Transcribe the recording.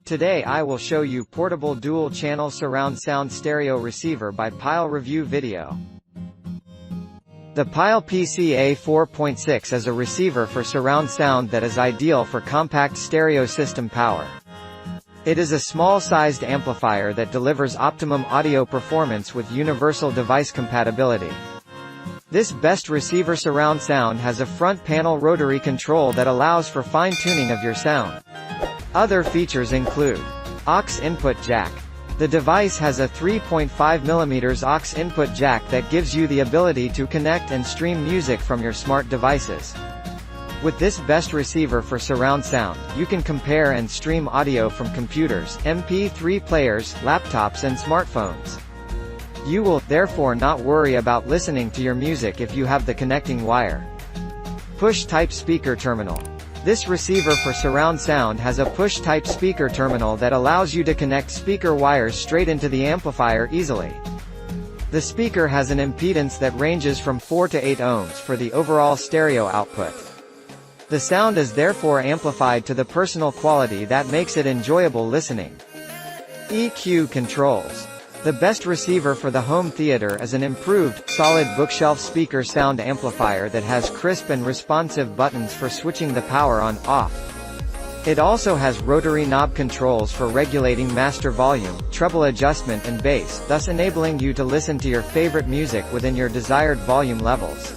Today I will show you portable dual-channel surround sound stereo receiver by Pyle review video. The Pyle PCA 4.6 is a receiver for surround sound that is ideal for compact stereo system power. It is a small-sized amplifier that delivers optimum audio performance with universal device compatibility. This best receiver surround sound has a front panel rotary control that allows for fine-tuning of your sound. Other features include aux input jack. The device has a 3.5mm aux input jack that gives you the ability to connect and stream music from your smart devices. With this best receiver for surround sound, you can compare and stream audio from computers, MP3 players, laptops and smartphones. You will, therefore, not worry about listening to your music if you have the connecting wire. Push-type speaker terminal. This receiver for surround sound has a push-type speaker terminal that allows you to connect speaker wires straight into the amplifier easily. The speaker has an impedance that ranges from 4 to 8 ohms for the overall stereo output. The sound is therefore amplified to the personal quality that makes it enjoyable listening. EQ controls. The best receiver for the home theater is an improved, solid bookshelf speaker sound amplifier that has crisp and responsive buttons for switching the power on/off. It also has rotary knob controls for regulating master volume, treble adjustment and bass, thus enabling you to listen to your favorite music within your desired volume levels.